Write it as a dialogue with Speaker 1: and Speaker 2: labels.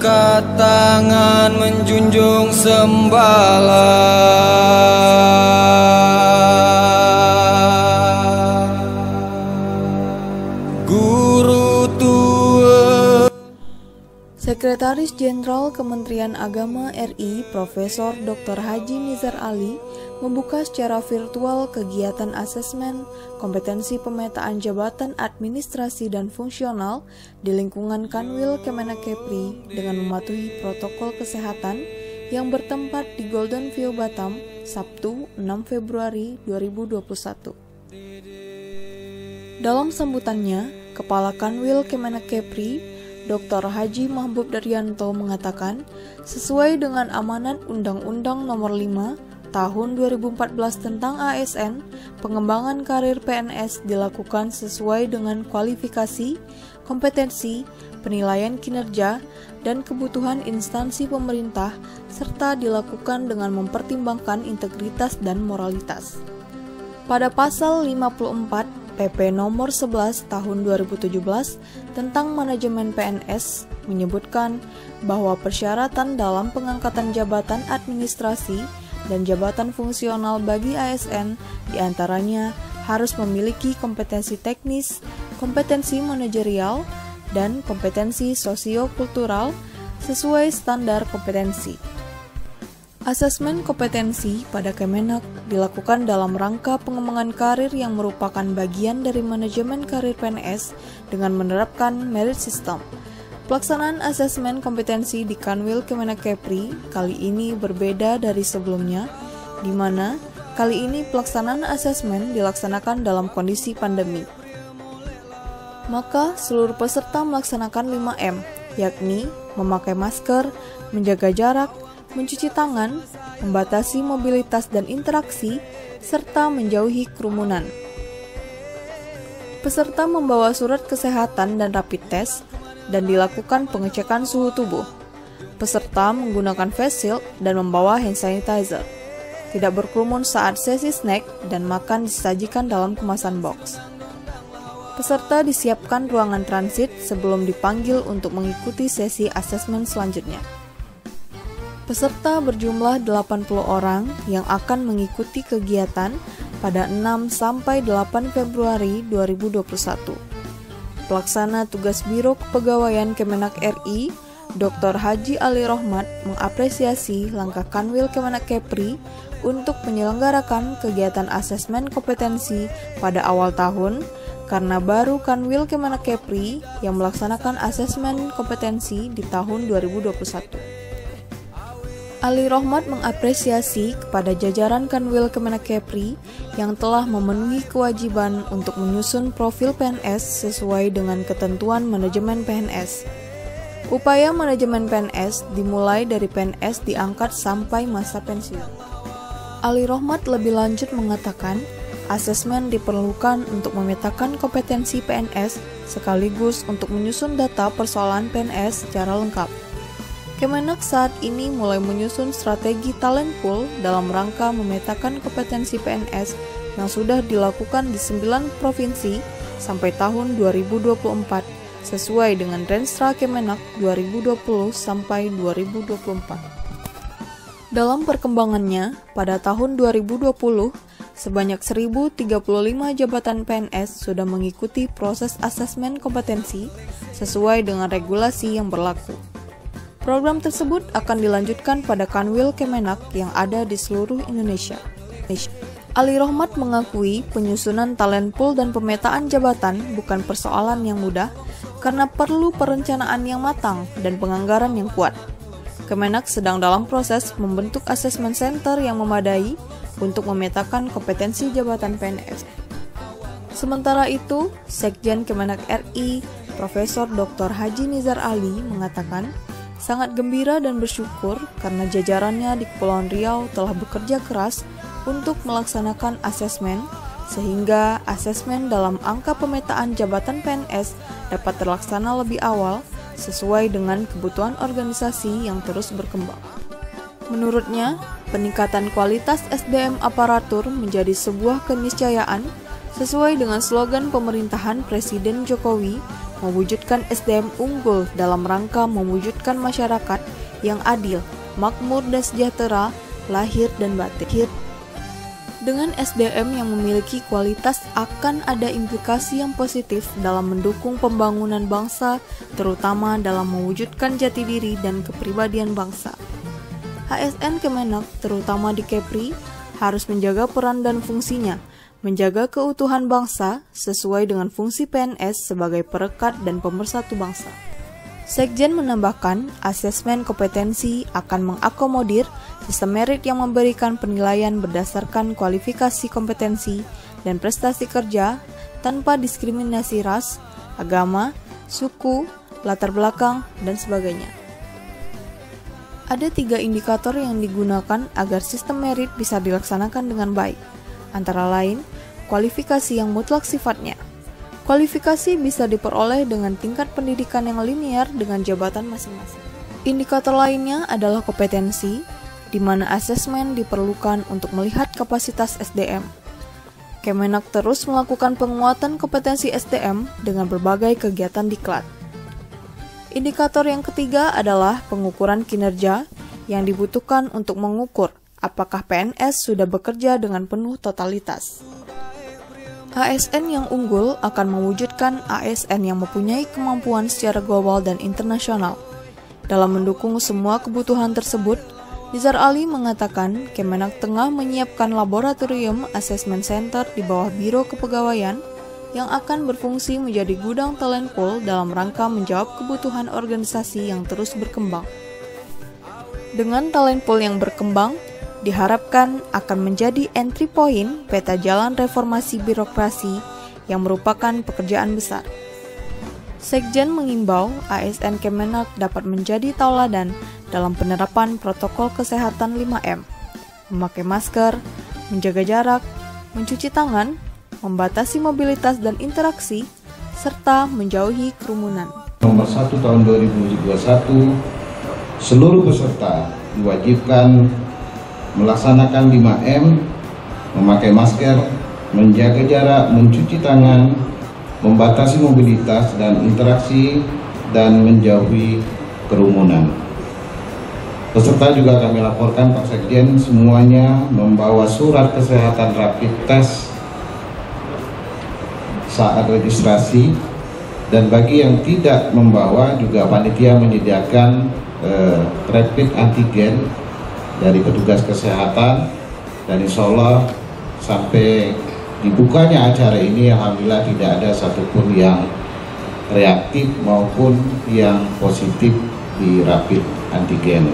Speaker 1: Angkat tangan menjunjung sembahlah Guru tua.
Speaker 2: Sekretaris Jenderal Kementerian Agama RI Profesor Dr. Haji Nizar Ali membuka secara virtual kegiatan asesmen kompetensi pemetaan jabatan administrasi dan fungsional di lingkungan Kanwil Kemenakepri dengan mematuhi protokol kesehatan yang bertempat di Golden View Batam, Sabtu 6 Februari 2021. Dalam sambutannya, Kepala Kanwil Kemenakepri Dr. Haji Mahbub Daryanto mengatakan, sesuai dengan amanat Undang-Undang Nomor 5 Tahun 2014 tentang ASN, pengembangan karir PNS dilakukan sesuai dengan kualifikasi, kompetensi, penilaian kinerja, dan kebutuhan instansi pemerintah, serta dilakukan dengan mempertimbangkan integritas dan moralitas. Pada pasal 54 PP Nomor 11 Tahun 2017 tentang manajemen PNS menyebutkan bahwa persyaratan dalam pengangkatan jabatan administrasi dan jabatan fungsional bagi ASN diantaranya harus memiliki kompetensi teknis, kompetensi manajerial, dan kompetensi sosio-kultural sesuai standar kompetensi. Asesmen kompetensi pada Kemenak dilakukan dalam rangka pengembangan karir yang merupakan bagian dari manajemen karir PNS dengan menerapkan merit system. Pelaksanaan asesmen kompetensi di Kanwil Kemenakepri kali ini berbeda dari sebelumnya, di mana kali ini pelaksanaan asesmen dilaksanakan dalam kondisi pandemi. Maka seluruh peserta melaksanakan 5M, yakni memakai masker, menjaga jarak, mencuci tangan, membatasi mobilitas dan interaksi, serta menjauhi kerumunan. Peserta membawa surat kesehatan dan rapid test, dan dilakukan pengecekan suhu tubuh. Peserta menggunakan face shield dan membawa hand sanitizer. Tidak berkerumun saat sesi snack dan makan disajikan dalam kemasan box. Peserta disiapkan ruangan transit sebelum dipanggil untuk mengikuti sesi asesmen selanjutnya. Peserta berjumlah 80 orang yang akan mengikuti kegiatan pada 6 sampai 8 Februari 2021. Pelaksana tugas Biro Kepegawaian Kemenak RI, Dr. Haji Ali Rohmat mengapresiasi langkah Kanwil Kemenakepri untuk menyelenggarakan kegiatan asesmen kompetensi pada awal tahun karena baru Kanwil Kemenakepri yang melaksanakan asesmen kompetensi di tahun 2021. Ali Rohmat mengapresiasi kepada jajaran Kanwil Kemenakepri yang telah memenuhi kewajiban untuk menyusun profil PNS sesuai dengan ketentuan manajemen PNS. Upaya manajemen PNS dimulai dari PNS diangkat sampai masa pensiun. Ali Rohmat lebih lanjut mengatakan, asesmen diperlukan untuk memetakan kompetensi PNS sekaligus untuk menyusun data persoalan PNS secara lengkap. Kemenak saat ini mulai menyusun strategi talent pool dalam rangka memetakan kompetensi PNS yang sudah dilakukan di 9 provinsi sampai tahun 2024 sesuai dengan Renstra Kemenak 2020 sampai 2024. Dalam perkembangannya, pada tahun 2020, sebanyak 1.035 jabatan PNS sudah mengikuti proses asesmen kompetensi sesuai dengan regulasi yang berlaku. Program tersebut akan dilanjutkan pada Kanwil Kemenak yang ada di seluruh Indonesia. Ali Rohmat mengakui penyusunan talent pool dan pemetaan jabatan bukan persoalan yang mudah karena perlu perencanaan yang matang dan penganggaran yang kuat. Kemenak sedang dalam proses membentuk assessment center yang memadai untuk memetakan kompetensi jabatan PNS. Sementara itu, Sekjen Kemenak RI, Profesor Dr. Haji Nizar Ali mengatakan, sangat gembira dan bersyukur karena jajarannya di Kepulauan Riau telah bekerja keras untuk melaksanakan asesmen, sehingga asesmen dalam angka pemetaan jabatan PNS dapat terlaksana lebih awal sesuai dengan kebutuhan organisasi yang terus berkembang. Menurutnya, peningkatan kualitas SDM aparatur menjadi sebuah keniscayaan sesuai dengan slogan pemerintahan Presiden Jokowi mewujudkan SDM unggul dalam rangka mewujudkan masyarakat yang adil, makmur dan sejahtera, lahir dan batin. Dengan SDM yang memiliki kualitas akan ada implikasi yang positif dalam mendukung pembangunan bangsa, terutama dalam mewujudkan jati diri dan kepribadian bangsa. ASN Kemenak, terutama di Kepri, harus menjaga peran dan fungsinya, menjaga keutuhan bangsa sesuai dengan fungsi PNS sebagai perekat dan pemersatu bangsa. Sekjen menambahkan, asesmen kompetensi akan mengakomodir sistem merit yang memberikan penilaian berdasarkan kualifikasi kompetensi dan prestasi kerja tanpa diskriminasi ras, agama, suku, latar belakang, dan sebagainya. Ada 3 indikator yang digunakan agar sistem merit bisa dilaksanakan dengan baik, antara lain kualifikasi yang mutlak sifatnya. Kualifikasi bisa diperoleh dengan tingkat pendidikan yang linear dengan jabatan masing-masing. Indikator lainnya adalah kompetensi, di mana asesmen diperlukan untuk melihat kapasitas SDM. Kemenak terus melakukan penguatan kompetensi SDM dengan berbagai kegiatan diklat. Indikator yang ketiga adalah pengukuran kinerja yang dibutuhkan untuk mengukur apakah PNS sudah bekerja dengan penuh totalitas. ASN yang unggul akan mewujudkan ASN yang mempunyai kemampuan secara global dan internasional. Dalam mendukung semua kebutuhan tersebut, Nizar Ali mengatakan Kemenak tengah menyiapkan laboratorium assessment center di bawah Biro Kepegawaian yang akan berfungsi menjadi gudang talent pool dalam rangka menjawab kebutuhan organisasi yang terus berkembang. Dengan talent pool yang berkembang, diharapkan akan menjadi entry point peta jalan reformasi birokrasi yang merupakan pekerjaan besar. Sekjen mengimbau ASN Kemenak dapat menjadi tauladan dalam penerapan protokol kesehatan 5M, memakai masker, menjaga jarak, mencuci tangan, membatasi mobilitas dan interaksi, serta menjauhi kerumunan.
Speaker 3: Nomor 1 tahun 2021, seluruh peserta diwajibkan melaksanakan 5M, memakai masker, menjaga jarak, mencuci tangan, membatasi mobilitas dan interaksi, dan menjauhi kerumunan. Peserta juga kami laporkan Pak Sekjen semuanya membawa surat kesehatan rapid test saat registrasi, dan bagi yang tidak membawa juga panitia menyediakan rapid antigen dari petugas kesehatan, dan insya Allah sampai dibukanya acara ini alhamdulillah tidak ada satupun yang reaktif maupun yang positif di rapid antigen.